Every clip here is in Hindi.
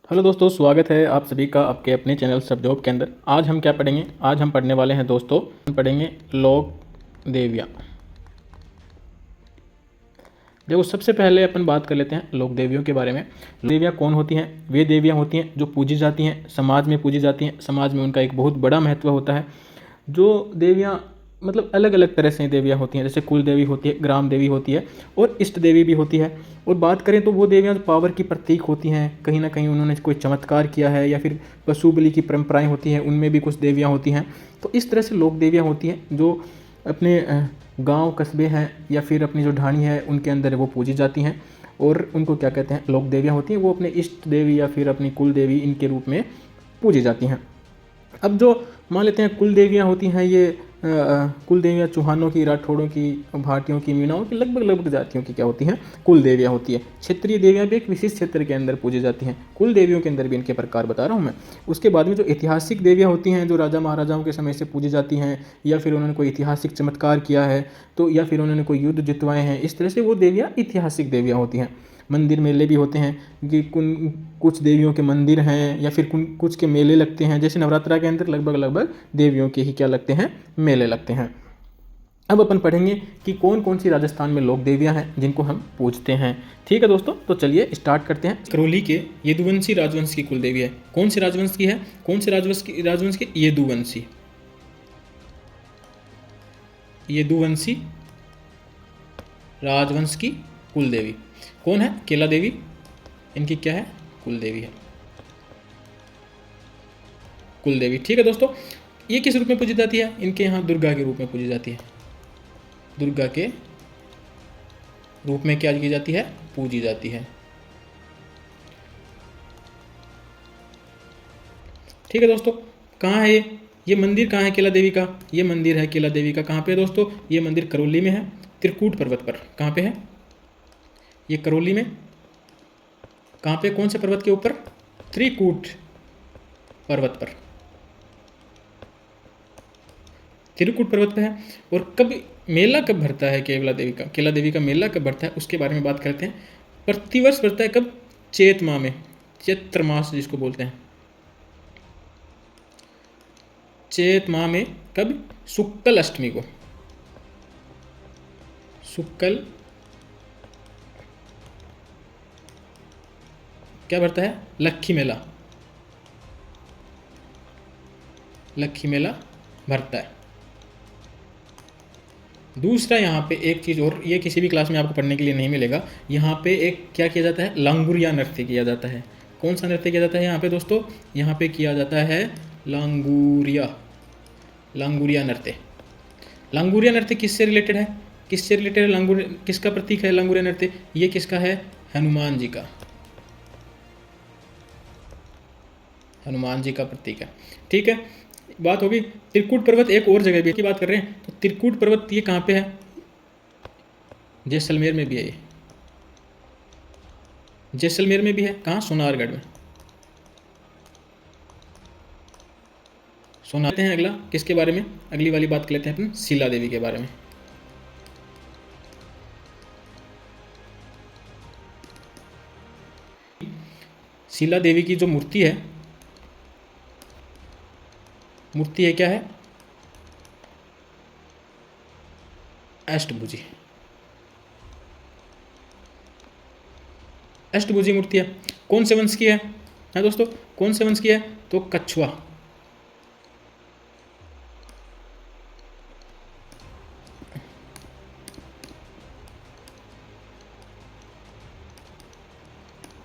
हेलो दोस्तों, स्वागत है आप सभी का आपके अपने चैनल सब जॉब के अंदर। आज हम क्या पढ़ेंगे? आज हम पढ़ने वाले हैं दोस्तों, हम पढ़ेंगे लोक देवियाँ। देखो, सबसे पहले अपन बात कर लेते हैं लोक देवियों के बारे में। देवियाँ कौन होती हैं? वे देवियाँ होती हैं जो पूजी जाती हैं, समाज में पूजी जाती हैं। समाज में उनका एक बहुत बड़ा महत्व होता है। जो देवियाँ मतलब अलग अलग तरह से देवियाँ होती हैं, जैसे कुल देवी होती है, ग्राम देवी होती है और इष्ट देवी भी होती है। और बात करें तो वो देवियाँ जो पावर की प्रतीक होती हैं, कहीं ना कहीं उन्होंने कोई चमत्कार किया है या फिर पशु बलि की परंपराएं होती हैं, उनमें भी कुछ देवियाँ होती हैं। तो इस तरह से लोक देवियाँ होती हैं जो अपने गांव कस्बे हैं या फिर अपनी जो ढाणी है उनके अंदर वो पूजी जाती हैं और उनको क्या कहते हैं, लोक देवियाँ होती हैं। वो अपने इष्ट देवी या फिर अपनी कुल देवी इनके रूप में पूजी जाती हैं। अब जो मान लेते हैं कुल देवियाँ होती हैं, ये कुल देवियाँ चौहानों की, राठौड़ों की, भाटियों की, मीणाओं की, लगभग जातियों की क्या होती हैं, कुल देवियाँ होती है। क्षेत्रीय देवियाँ भी एक विशेष क्षेत्र के अंदर पूजी जाती हैं। कुल देवियों के अंदर भी इनके प्रकार बता रहा हूँ मैं। उसके बाद में जो ऐतिहासिक देवियाँ होती हैं, जो राजा महाराजाओं के समय से पूजी जाती हैं या फिर उन्होंने कोई ऐतिहासिक चमत्कार किया है तो, या फिर उन्होंने कोई युद्ध जितवाए हैं, इस तरह से वो देवियाँ ऐतिहासिक देवियाँ होती हैं। मंदिर मेले भी होते हैं कि कुछ देवियों के मंदिर हैं या फिर कुछ के मेले लगते हैं। जैसे नवरात्रा के अंदर लगभग देवियों के ही क्या लगते हैं, मेले लगते हैं। अब अपन पढ़ेंगे कि कौन कौन सी राजस्थान में लोक देवियाँ हैं जिनको हम पूजते हैं। ठीक है दोस्तों, तो चलिए स्टार्ट करते हैं। करौली के यदुवंशी राजवंश की कुल देवी है। कौन से राजवंश की है? कौन से राजवंश की? यदुवंशी। यदुवंशी राजवंश की कुल देवी कौन है? केला देवी। इनकी क्या है? कुल देवी है, कुल देवी। ठीक है दोस्तों, ये किस रूप में पूजी जाती है? इनके यहाँ दुर्गा के रूप में पूजी जाती है। दुर्गा के रूप में क्या की जाती है? पूजी जाती है। ठीक है दोस्तों, कहाँ है ये मंदिर कहाँ है केला देवी का? ये मंदिर है केला देवी का, कहाँ पे है दोस्तों? ये मंदिर करौली में है, त्रिकूट पर्वत पर। कहाँ पे है ये? करौली में। कहाँ पे? कौन से पर्वत के ऊपर? त्रिकूट पर्वत पर, त्रिकूट पर्वत पे है। और कब मेला कब भरता है केला देवी का? केला देवी का मेला कब भरता है उसके बारे में बात करते हैं। प्रतिवर्ष भरता है। कब? चैत माह में, चैत्र मास जिसको बोलते हैं, चैत माह में। कब? शुक्ल अष्टमी को। शुक्ल क्या भरता है? लक्खी मेला। लक्खी मेला भरता है। दूसरा यहाँ पे एक चीज़ और, ये किसी भी क्लास में आपको पढ़ने के लिए नहीं मिलेगा। यहाँ पे एक क्या किया जाता है? लांगुरिया नृत्य किया जाता है। कौन सा नृत्य किया जाता है यहाँ पे दोस्तों? यहाँ पे किया जाता है लांगुरिया, लांगुरिया नृत्य। लांगुरिया नृत्य किससे रिलेटेड है? किससे रिलेटेड है लांगुरिया? किसका प्रतीक है लांगुरिया नृत्य? ये किसका है? हनुमान जी का। हनुमान जी का प्रतीक है। ठीक है, बात होगी। त्रिकूट पर्वत एक और जगह भी की बात कर रहे हैं, तो त्रिकूट पर्वत ये कहाँ पे है? जैसलमेर में भी है ये। जैसलमेर में भी है। कहाँ? सोनारगढ़ में। सुनाते हैं अगला किसके बारे में? अगली वाली बात कर लेते हैं अपन शीला देवी के बारे में। शीला देवी की जो मूर्ति है, मूर्ति है क्या है? अष्टभुजी। अष्टभुजी मूर्ति है। कौन से वंश की है दोस्तों? कौन से वंश की है? तो कछुआ।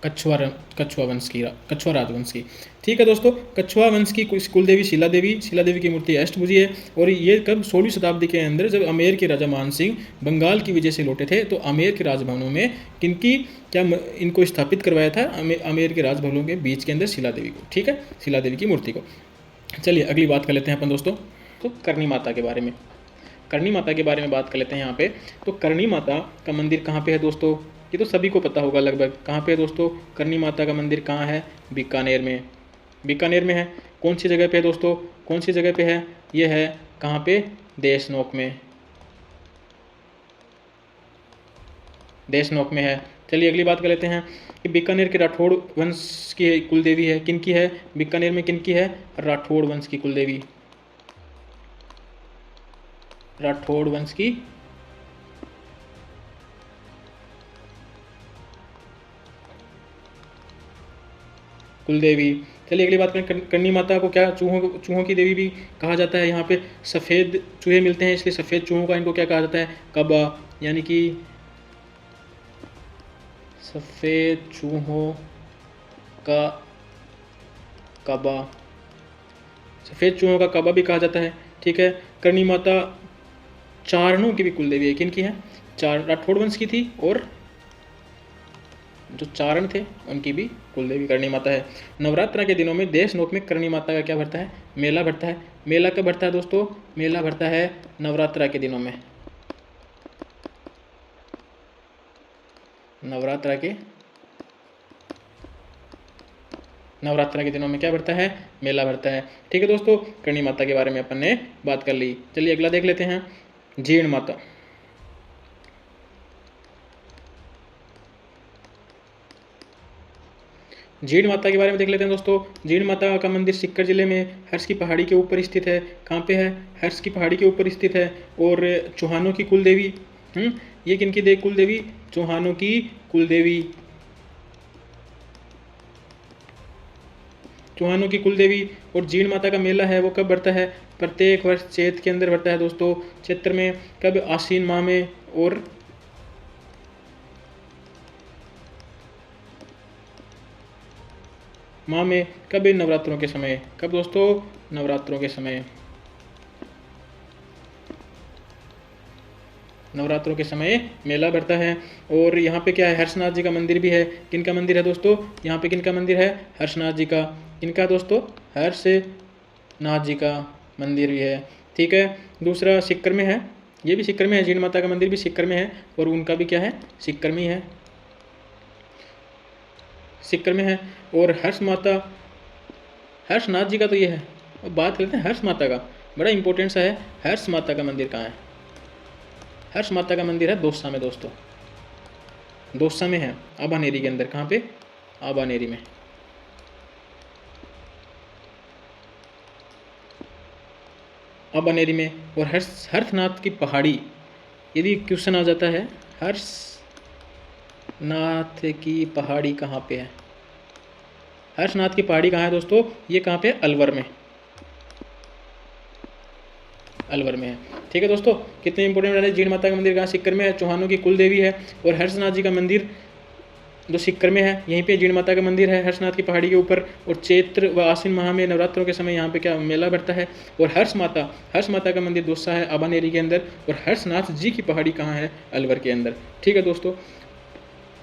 कछुआ वंश की, कछुआ राजवंश की। ठीक है दोस्तों, कछुआ वंश की कुल देवी शीला देवी। शीला देवी की मूर्ति अष्टभुजी है। और ये कब? 16वीं शताब्दी के अंदर, जब अमेर के राजा मान सिंह बंगाल की विजय से लौटे थे, तो अमेर के राजभवनों में किनकी क्या इनको स्थापित करवाया था? अमेर के राजभवनों के बीच के अंदर शीला देवी को। ठीक है, शीला देवी की मूर्ति को। चलिए अगली बात कर लेते हैं अपन दोस्तों, तो करणी माता के बारे में। करणी माता के बारे में बात कर लेते हैं यहाँ पे। तो करणी माता का मंदिर कहाँ पे है दोस्तों? ये तो सभी को पता होगा लगभग। कहाँ पे है दोस्तों? करणी माता का मंदिर कहाँ है? बीकानेर में। बीकानेर में है। कौन सी जगह पे है दोस्तों? कौन सी जगह पे है? ये है कहाँ पे? देशनोक में। देशनोक में है। चलिए अगली बात कर लेते हैं कि बीकानेर के राठौड़ वंश की कुल देवी है, किन की है, बीकानेर में किन की है, राठौड़ वंश की कुल देवी, राठौड़ वंश की कुलदेवी। चलिए अगली बात करें, करणी माता को क्या चूहों की देवी भी कहा जाता है। यहाँ पे सफ़ेद चूहे मिलते हैं, इसलिए सफ़ेद चूहों का इनको क्या कहा जाता है, कबा, यानी कि सफ़ेद चूहों का कबा, सफ़ेद चूहों का कबा भी कहा जाता है। ठीक है, करणी माता चारणों की भी कुलदेवी है, किन की है, चार राठौड़ वंश की थी और जो चारण थे उनकी भी कुलदेवी करणी माता है। नवरात्र के दिनों में देश नोक में करणी माता का क्या भरता है, मेला भरता है। मेला कब भरता है दोस्तों, मेला भरता है नवरात्र के दिनों में, नवरात्र के दिनों में क्या भरता है, मेला भरता है। ठीक है दोस्तों, करणी माता के बारे में अपन ने बात कर ली। चलिए अगला देख लेते हैं, जीण माता। जीण माता के बारे में देख लेते हैं दोस्तों। जीण माता का मंदिर सीकर जिले में हर्ष की पहाड़ी के ऊपर स्थित है। कहाँ पे है, हर्ष की पहाड़ी के ऊपर स्थित है। और चौहानों की कुल देवी, ये किनकी दे कुल देवी, चौहानों की कुल देवी, चौहानों की कुल देवी। और जीण माता का मेला है वो कब भरता है, प्रत्येक वर्ष चैत के अंदर भरता है दोस्तों। चैत्र में कब, आश्विन माह में, और माह में कब, नवरात्रों के समय। कब दोस्तों, नवरात्रों के समय, नवरात्रों के समय मेला भरता है। और यहाँ पे क्या है, हर्षनाथ जी का मंदिर भी है। किनका मंदिर है दोस्तों, यहाँ पे किनका मंदिर है, हर्षनाथ जी का। किनका दोस्तों, हर्षनाथ जी का मंदिर भी है। ठीक है, दूसरा सीकर में है, ये भी सीकर में है, जीण माता का मंदिर भी सीकर में है और उनका भी क्या है, सीकर में ही है, सीकर में है। और हर्ष माता, हर्षनाथ जी का तो ये है। अब बात करते हैं हर्ष माता का, बड़ा इंपॉर्टेंट सा है। हर्ष माता का मंदिर कहाँ है, हर्ष माता का मंदिर है दौसा में दोस्तों, दौसा में है, आबानेरी के अंदर। कहाँ पे, आबानेरी में। आबानेरी में। और हर्षनाथ की पहाड़ी, यदि क्वेश्चन आ जाता है, हर्षनाथ की पहाड़ी कहाँ पे है, हर्षनाथ की पहाड़ी कहाँ है दोस्तों, ये कहाँ पे, अलवर में, अलवर में है। ठीक है दोस्तों, कितने इंपॉर्टेंट है। जीण माता का मंदिर कहाँ, सीकर में है, चौहानों की कुल देवी है। और हर्षनाथ जी का मंदिर जो सीकर में है, यहीं पे जीण माता का मंदिर है हर्षनाथ की पहाड़ी के ऊपर। और चैत्र व आश्विन माह में नवरात्रों के समय यहाँ पे क्या मेला भरता है। और हर्ष माता का मंदिर दौसा है, आबानेरी के अंदर। और हर्षनाथ जी की पहाड़ी कहाँ है, अलवर के अंदर। ठीक है दोस्तों,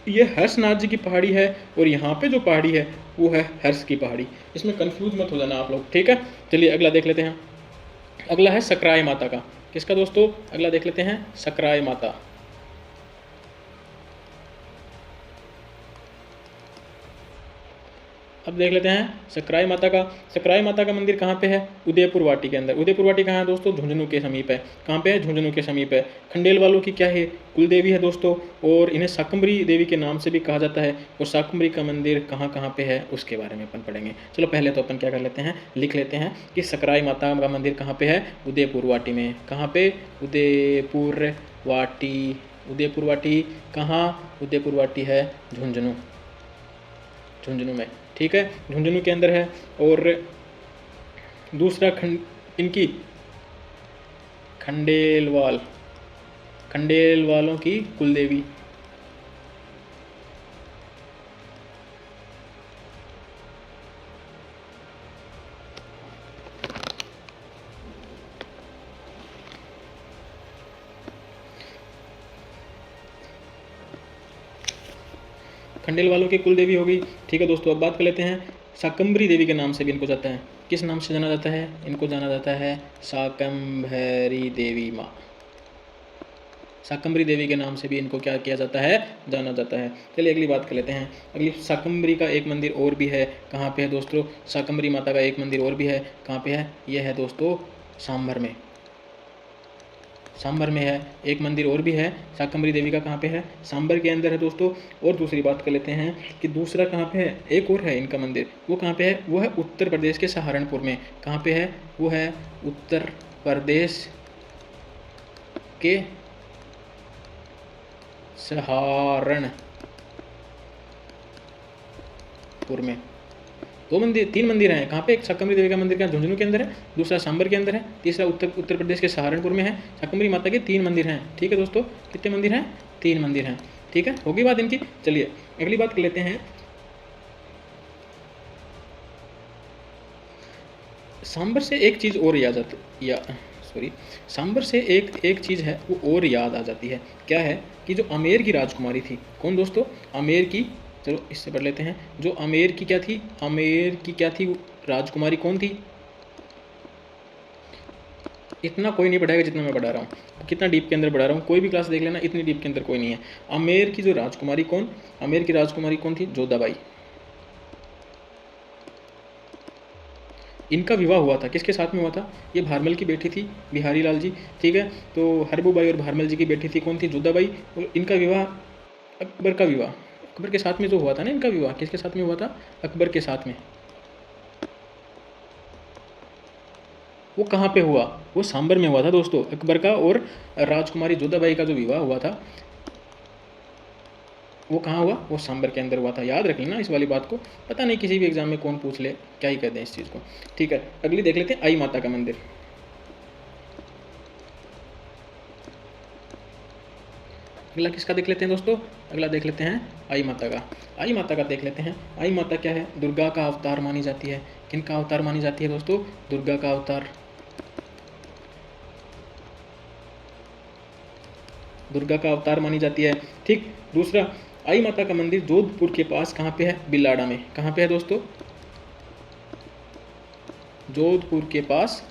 ये हर्षनाथ जी की पहाड़ी है और यहाँ पे जो पहाड़ी है वो है हर्ष की पहाड़ी। इसमें कंफ्यूज मत हो जाना आप लोग। ठीक है, चलिए अगला देख लेते हैं। अगला है सकराय माता का, किसका दोस्तों, अगला देख लेते हैं, सकराय माता। अब देख लेते हैं सकराय माता का। सकराय माता का मंदिर कहाँ पे है, उदयपुर वाटी के अंदर। उदयपुर वाटी कहाँ है दोस्तों, झुंझुनू के समीप है। कहाँ पे है, झुंझुनू के समीप है। खंडेल वालों की क्या है, कुल देवी है दोस्तों। और इन्हें शाकंभरी देवी के नाम से भी कहा जाता है। और शाकंभरी का मंदिर कहाँ कहाँ पे है उसके बारे में अपन पढ़ेंगे। चलो पहले तो अपन क्या कर लेते हैं, लिख लेते हैं कि सकराय माता का मंदिर कहाँ पे है, उदयपुर वाटी में। कहाँ पे, उदयपुर वाटी, उदयपुर वाटी कहाँ, उदयपुर वाटी है झुंझुनू, झुंझुनू में। ठीक है, झुंझुनू के अंदर है। और दूसरा इनकी खंडेल वालों की कुलदेवी, खंडेल वालों की कुल देवी होगी। ठीक है दोस्तों, अब बात कर लेते हैं, शाकंभरी देवी के नाम से भी इनको जाता है। किस नाम से जाना जाता है, इनको जाना जाता है शाकंभरी देवी माँ, शाकंभरी देवी के नाम से भी इनको क्या किया जाता है, जाना जाता है। चलिए अगली बात कर लेते हैं। अगली, शाकंभरी का एक मंदिर और भी है, कहाँ पे है दोस्तों, शाकंभरी माता का एक मंदिर और भी है, कहाँ पे है, यह है दोस्तों सांभर में, सांबर में है। एक मंदिर और भी है शाकंभरी देवी का, कहाँ पे है? सांबर के अंदर है दोस्तों। और दूसरी बात कर लेते हैं कि दूसरा कहाँ पे है, एक और है इनका मंदिर, वो कहाँ पे है? वो है उत्तर प्रदेश के सहारनपुर में। कहाँ पे है? वो है उत्तर प्रदेश के सहारनपुर में। दो मंदिर, तीन मंदिर हैं। कहाँ पे? एक शाकंभरी देवी का मंदिर क्या झुंझुनू के अंदर है, दूसरा सांबर के अंदर है, तीसरा उत्तर प्रदेश के सहारनपुर में है। शाकंभरी माता के 3 मंदिर हैं। ठीक है दोस्तों, कितने मंदिर हैं? 3 मंदिर हैं। ठीक है, होगी बात इनकी। चलिए अगली बात कर लेते हैं। सांबर से एक चीज़ और याद आती, या सॉरी, सांबर से एक चीज़ है वो और याद आ जाती है। क्या है? कि जो आमेर की राजकुमारी थी, कौन दोस्तों? आमेर की, चलो इससे पढ़ लेते हैं। जो आमेर की क्या थी? आमेर की क्या थी? राजकुमारी कौन थी? इतना कोई नहीं पढ़ाएगा जितना मैं पढ़ा रहा हूँ। कितना डीप के अंदर पढ़ा रहा हूँ, कोई भी क्लास देख लेना, इतनी डीप के अंदर कोई नहीं है। आमेर की जो राजकुमारी कौन? आमेर की राजकुमारी कौन थी? जोधाबाई। इनका विवाह हुआ था, किसके साथ में हुआ था? ये भारमल की बेटी थी, बिहारी लाल जी। ठीक है, तो हरबूबाई और भारमल जी की बेटी थी, कौन थी? जोधाबाई। और इनका विवाह, अकबर का विवाह, अकबर के साथ में जो हुआ था ना, इनका विवाह किसके साथ में हुआ था? अकबर के साथ में। वो कहाँ पे हुआ? वो सांबर में हुआ था दोस्तों। अकबर का और राजकुमारी जोधाबाई का जो विवाह हुआ था वो कहाँ हुआ? वो सांबर के अंदर हुआ था। याद रख लेना इस वाली बात को, पता नहीं किसी भी एग्जाम में कौन पूछ ले, क्या ही कहते हैं इस चीज़ को। ठीक है, अगली देख लेते हैं, आई माता का मंदिर। अगला किसका देख लेते हैं दोस्तों? अगला देख लेते हैं आई माता का। आई माता का देख लेते हैं। आई माता क्या है? दुर्गा का अवतार मानी जाती है। किन का अवतार मानी जाती है दोस्तों? दुर्गा का अवतार। दुर्गा का अवतार मानी जाती है। ठीक, दूसरा, आई माता का मंदिर जोधपुर के पास कहाँ पे है? बिलाड़ा में। कहाँ पे है दोस्तों? जोधपुर के पास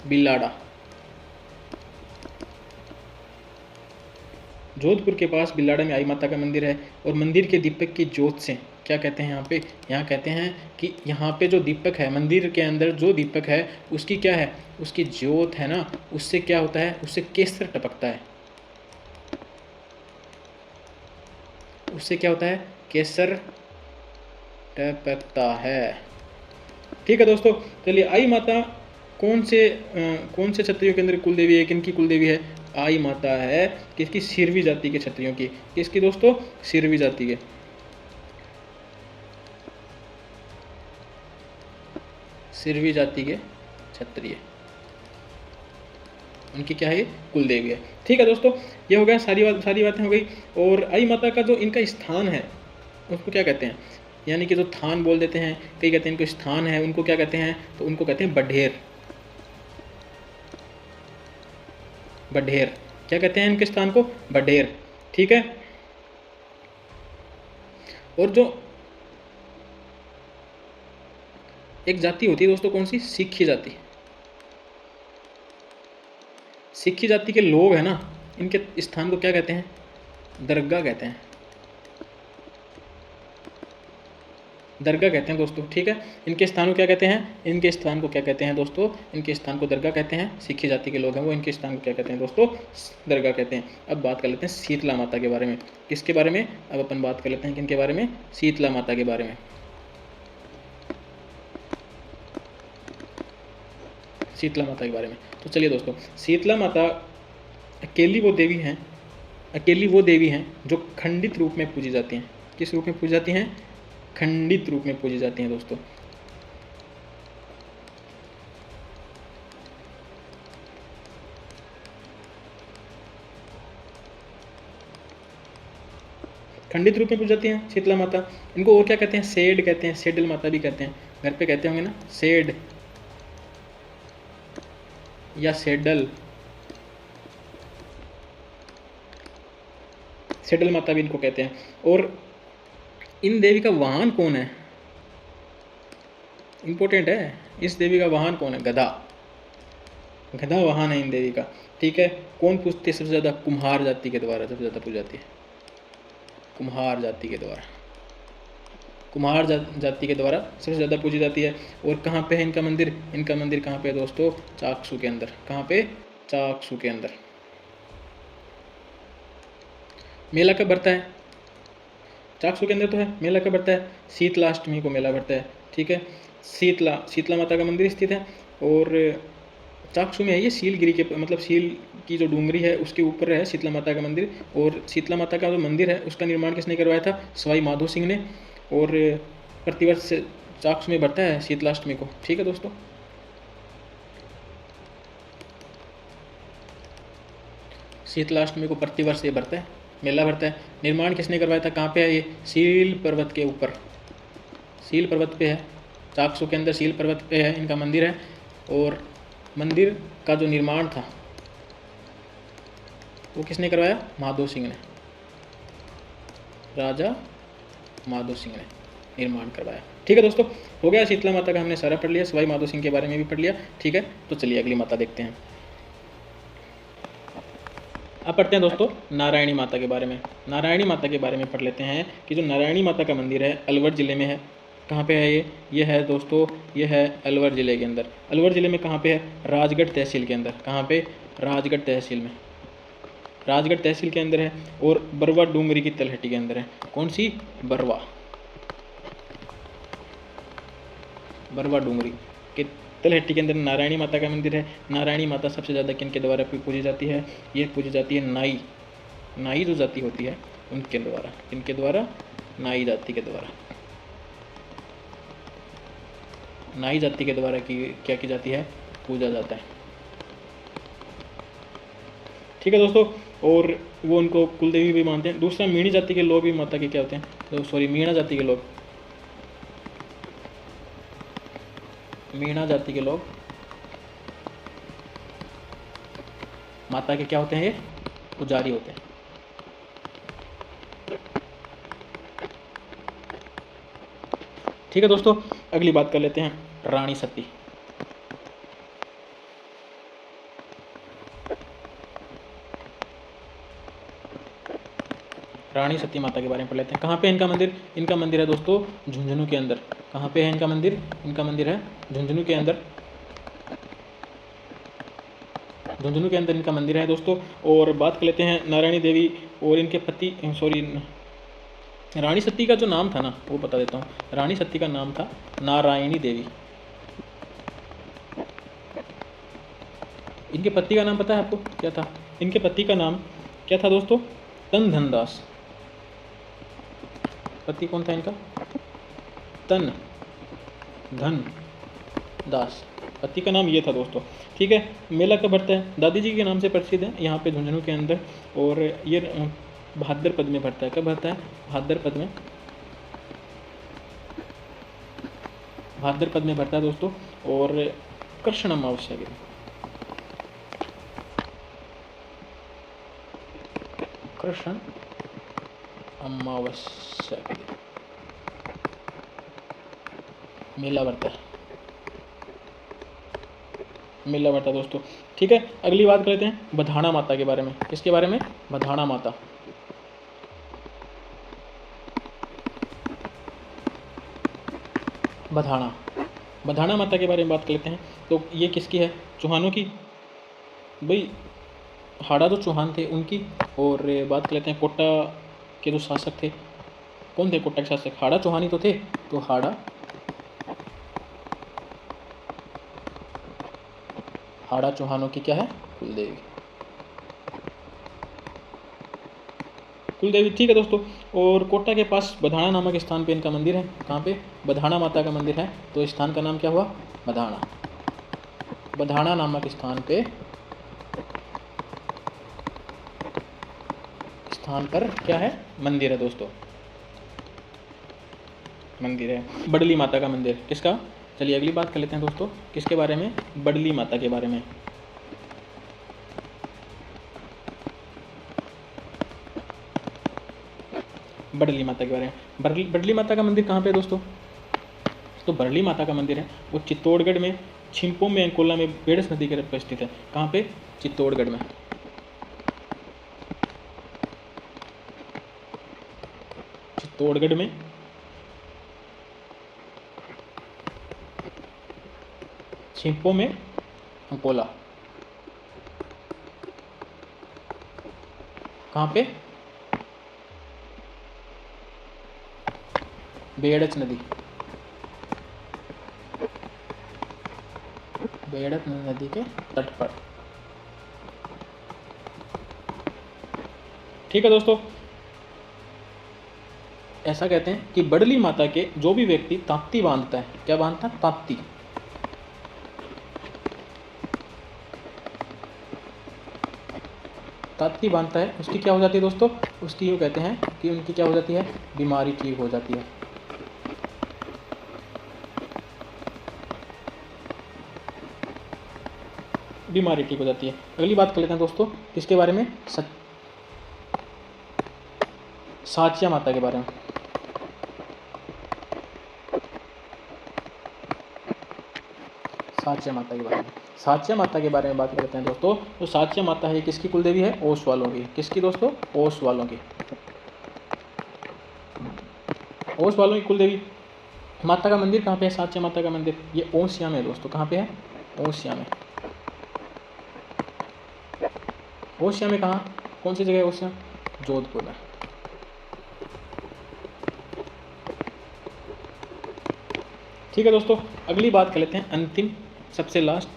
बिलाड़ा। जोधपुर के पास बिलाड़ा में आई माता का मंदिर है। और मंदिर के दीपक की ज्योत से क्या कहते हैं यहाँ पे? यहाँ कहते हैं कि यहाँ पे जो दीपक है, मंदिर के अंदर जो दीपक है, उसकी क्या है? उसकी ज्योत है ना, उससे क्या होता है? उससे केसर टपकता है। उससे क्या होता है? केसर टपकता है। ठीक है दोस्तों, चलिए आई माता कौन से क्षत्रियों के अंदर कुल देवी है? किनकी कुल देवी है? आई माता है किसकी? सिरवी जाति के क्षत्रियों की। किसकी दोस्तों? सिरवी जाति के। सिरवी जाति के क्षत्रिय, उनकी क्या है? कुल देवी है। ठीक है दोस्तों, ये हो गया, सारी बातें हो गई। और आई माता का जो इनका स्थान है उसको क्या कहते हैं? यानी कि जो थान बोल देते हैं, कई कहते हैं इनको स्थान है, उनको क्या कहते हैं? तो उनको कहते हैं बढेर। बढेर, क्या कहते हैं इनके स्थान को? बढेर। ठीक है, और जो एक जाति होती है दोस्तों, कौन सी? सिक्खी जाति। सिक्खी जाति के लोग हैं ना, इनके स्थान को क्या कहते हैं? दरगाह कहते हैं। दरगाह कहते हैं दोस्तों। ठीक है, इनके स्थान को क्या कहते हैं? इनके स्थान को क्या कहते हैं दोस्तों? इनके स्थान को दरगाह कहते हैं। सिक्खी जाति के लोग हैं वो, इनके स्थान को क्या कहते हैं दोस्तों? दरगाह कहते हैं। अब बात कर लेते हैं शीतला माता के बारे में। किसके बारे में? अब अपन बात कर लेते हैं किनके बारे में? शीतला माता के बारे में। शीतला माता के बारे में। तो चलिए दोस्तों, शीतला माता अकेली वो देवी हैं जो खंडित रूप में पूजी जाती हैं। किस रूप में पूजी जाती हैं? खंडित रूप में पूजी जाती हैं दोस्तों। खंडित रूप में पूजी जाती हैं शीतला माता। इनको और क्या कहते हैं? सेड कहते हैं, सेडल माता भी कहते हैं। घर पे कहते होंगे ना, सेड या सेडल, सेडल माता भी इनको कहते हैं। और इन देवी का वाहन कौन है? इंपॉर्टेंट है, इस देवी का वाहन कौन है? गधा। गधा वाहन है इन देवी का। ठीक है, कौन पूजते सबसे ज़्यादा? कुम्हार जाति के द्वारा सबसे ज़्यादा पूजी जाती है। कुम्हार जाति के द्वारा, कुम्हार जाति के द्वारा सबसे ज़्यादा पूजी जाती है। और कहाँ पे है इनका मंदिर? इनका मंदिर कहाँ पे है दोस्तों? चाकसू के अंदर। कहाँ पे? चाकसू के अंदर। मेला कब भरता है? चाकसू के अंदर तो है। मेला कब भरता है? शीतलाष्टमी को मेला भरता है। ठीक है, शीतला माता का मंदिर स्थित है और चाकसू में है ये। शीलगिरी के मतलब शील की जो डूंगरी है उसके ऊपर है शीतला माता का मंदिर। और शीतला माता का जो मंदिर है उसका निर्माण किसने करवाया था? सवाई माधो सिंह ने। और प्रतिवर्ष चाकसू में भरता है शीतलाष्टमी को। ठीक है दोस्तों, शीतलाष्टमी को प्रतिवर्ष ये भरता है, मेला भरता है। निर्माण किसने करवाया था? कहाँ पे है ये? सील पर्वत के ऊपर। सील पर्वत पे है, चाकसू के अंदर सील पर्वत पे है इनका मंदिर है। और मंदिर का जो निर्माण था वो किसने करवाया? माधो सिंह ने, राजा माधो सिंह ने निर्माण करवाया। ठीक है दोस्तों, हो गया। शीतला माता का हमने सारा पढ़ लिया, सवाई माधो सिंह के बारे में भी पढ़ लिया। ठीक है, तो चलिए अगली माता देखते हैं। अब पढ़ते हैं दोस्तों नारायणी माता के बारे में। नारायणी माता के बारे में पढ़ लेते हैं कि जो नारायणी माता का मंदिर है अलवर ज़िले में है। कहाँ पे है ये? ये है दोस्तों, ये है अलवर ज़िले के अंदर। अलवर ज़िले में कहाँ पे है? राजगढ़ तहसील के अंदर। कहाँ पे? राजगढ़ तहसील में, राजगढ़ तहसील के अंदर है। और बरवा डूंगरी की तलहटी के अंदर है। कौन सी? बरवा, बरवा डूंगरी के तलहटी के अंदर नारायणी माता का मंदिर है। नारायणी माता सबसे ज़्यादा किनके द्वारा पूजी जाती है? ये पूजी जाती है नाई, नाई जो जाति होती है उनके द्वारा। इनके द्वारा? नाई जाति के द्वारा। नाई जाति के द्वारा क्या की जाती है? पूजा जाता है। ठीक है दोस्तों, और वो उनको कुलदेवी भी मानते हैं। दूसरा, मीणी जाति के लोग भी माता के क्या होते हैं? तो सॉरी, मीणा जाति के लोग, मीणा जाति के लोग माता के क्या होते हैं? ये पुजारी होते हैं। ठीक है दोस्तों, अगली बात कर लेते हैं रानी सती। रानी सती माता के बारे में पढ़ लेते हैं। कहाँ पे है इनका मंदिर? इनका मंदिर है दोस्तों झुंझुनू के अंदर। कहाँ पे है इनका मंदिर? इनका मंदिर है झुंझुनू के अंदर। झुंझुनू के अंदर इनका मंदिर है दोस्तों। और बात कर लेते हैं नारायणी देवी और इनके पति, सॉरी, रानी सती का जो नाम था ना वो बता देता हूँ। रानी सती का नाम था नारायणी देवी। इनके पति का नाम पता है आपको क्या था? इनके पति का नाम क्या था दोस्तों? तन धन दास। पति कौन था इनका? तन धन दास, पति का नाम ये था दोस्तों। ठीक है, मेला कब भरता है? दादी जी के नाम से प्रसिद्ध है यहाँ पे झुंझुनू के अंदर। और ये भाद्रपद में भरता है। कब भरता है? भाद्रपद में, भाद्रपद में भरता है दोस्तों। और कृष्ण अमावस्या के दिन, कृष्ण अमावस्या के दिन मेला भरता है, मेला भरता है दोस्तों। ठीक है, अगली बात कर लेते हैं बधाना माता के बारे में। किसके बारे में? बधाना माता। बधाना, बधाना माता के बारे में बात कर लेते हैं। तो ये किसकी है? चौहानों की। भाई हाड़ा जो चौहान थे उनकी। और बात कर लेते हैं कोटा के जो शासक थे। कौन थे कोटा के शासक? हाड़ा चौहानी तो थे। तो हाड़ा चौहानों की क्या है? कुलदेवी, कुलदेवी। ठीक है दोस्तों, और कोटा के पास बधाना नामक स्थान पे इनका मंदिर है। कहाँ पे? बधाना माता का मंदिर है। तो स्थान का नाम क्या हुआ? बधाना। बधाना नामक स्थान पे, स्थान पर क्या है? मंदिर है दोस्तों, मंदिर है। बडली माता का मंदिर किसका? चलिए अगली बात कर लेते हैं दोस्तों। किसके बारे में? बडली माता के बारे में। बडली माता के बारे में। बडली माता का मंदिर कहाँ पे है दोस्तों? तो बडली माता का मंदिर है वो चित्तौड़गढ़ में, छिंपो में, अंकोला में, बेड़स नदी के तट पर स्थित है। कहाँ पे? चित्तौड़गढ़ में। चित्तौड़गढ़ में छिपों में अंकोला, कहाँ पे? बेड़च नदी, बेड़च नदी के तट पर। ठीक है दोस्तों, ऐसा कहते हैं कि बड़ली माता के जो भी व्यक्ति ताप्ती बांधता है, क्या बांधता है? ताप्ती। ताप्ती बांधता है, उसकी क्या हो जाती है दोस्तों? उसकी यूँ कहते हैं कि उनकी क्या हो जाती है? बीमारी ठीक हो जाती है। बीमारी ठीक हो जाती है। अगली बात कर लेते हैं दोस्तों, किसके बारे में? साचिया माता के बारे में। साचिया माता के बारे में, साचिया माता के बारे में बात करते हैं दोस्तों। तो साचिया माता है, किसकी कुल देवी है? ओस वालों की। किसकी दोस्तों? ओस वालों की। ओस वालों की कुल देवी। माता का मंदिर कहाँ पे है? साचिया माता का मंदिर ये ओसिया में है दोस्तों। कहाँ पे है? ओसिया में। ओसिया में कहाँ? कौन सी जगह है ओसिया? जोधपुर में। ठीक है दोस्तों, अगली बात कर लेते हैं, अंतिम सबसे लास्ट,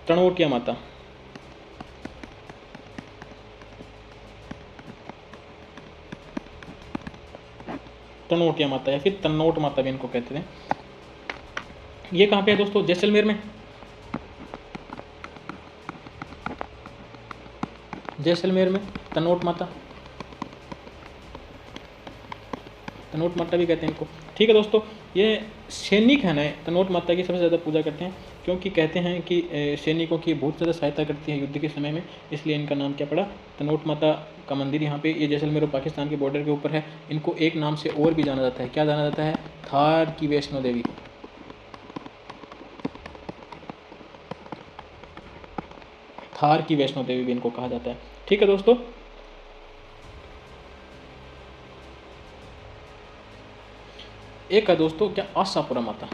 तनोटिया माता। तनोटिया माता या फिर तन्नोट माता भी इनको कहते थे। ये कहाँ पे है दोस्तों? जैसलमेर में। जैसलमेर में तनोट माता, तनोट माता भी कहते हैं इनको। ठीक है दोस्तों, ये सैनिक है ना, तनोट माता की सबसे ज़्यादा पूजा करते हैं, क्योंकि कहते हैं कि सैनिकों की बहुत ज़्यादा सहायता करती है युद्ध के समय में, इसलिए इनका नाम क्या पड़ा? तनोट माता का मंदिर यहाँ पे, ये जैसलमेर और पाकिस्तान के बॉर्डर के ऊपर है। इनको एक नाम से और भी जाना जाता है, क्या जाना जाता है? थार की वैष्णो देवी। थार की वैष्णो देवी भी इनको कहा जाता है। ठीक है दोस्तों, एक है दोस्तों क्या? आशापुरा माता।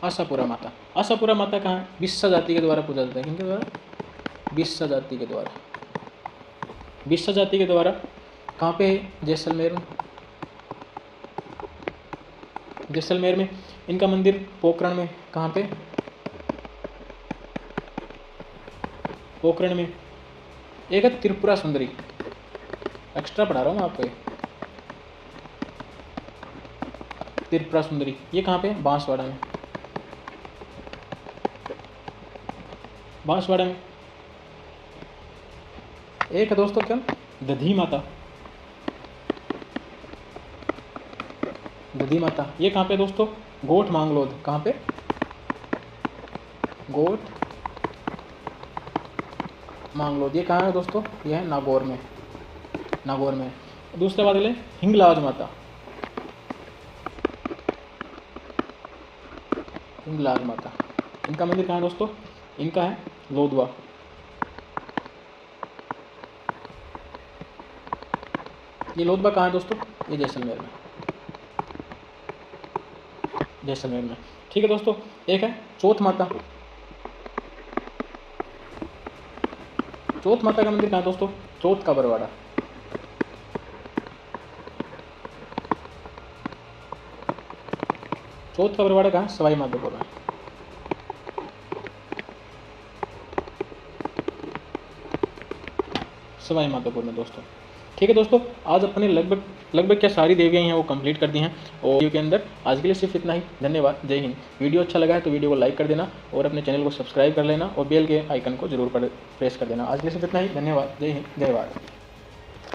आशापुरा माता, आशापुरा माता कहाँ है? बिस्सा जाति के द्वारा पूजा जाता है। किनके द्वारा? बिस्सा जाति के द्वारा। बिस्सा जाति के द्वारा कहाँ पे है? जैसलमेर में। जैसलमेर में। इनका मंदिर पोखरण में। कहाँ पे? पोखरण में। एक है त्रिपुरा सुंदरी, एक्स्ट्रा पढ़ा रहा हूँ मैं आपको ये। त्रिपुरा सुंदरी ये कहाँ पे? बांसवाड़ा में। बांसवाड़ा में। एक है दोस्तों क्या? दधी माता। दधी माता ये कहाँ पे दोस्तों? गोठ मांगलोद। कहाँ पे? गोठ मांगलोद ये कहाँ है दोस्तों? ये है नागौर में। नागौर में। दूसरा बात ले, हिंगलाज माता। हिंगलाज माता, इनका मंदिर कहाँ है दोस्तों? इनका है लोधवा। ये लोधवा कहाँ है दोस्तों? ये जैसलमेर में। जैसलमेर में। ठीक है दोस्तों, एक है चौथ माता। चौथ माता का मंदिर कहाँ है दोस्तों? चौथ का बरवाड़ा। चौथ का बरवाड़ा कहाँ? सवाई माधोपुर में। सवाई माधोपुर में दोस्तों। ठीक है दोस्तों, आज अपने लगभग क्या सारी देवियाँ हैं वो कंप्लीट कर दी हैं और वीडियो के अंदर। आज के लिए सिर्फ इतना ही। धन्यवाद, जय हिंद। वीडियो अच्छा लगा है तो वीडियो को लाइक कर देना और अपने चैनल को सब्सक्राइब कर लेना और बेल के आइकन को जरूर प्रेस कर देना। आज के लिए सिर्फ इतना ही। धन्यवाद, जय हिंद, जय भारत।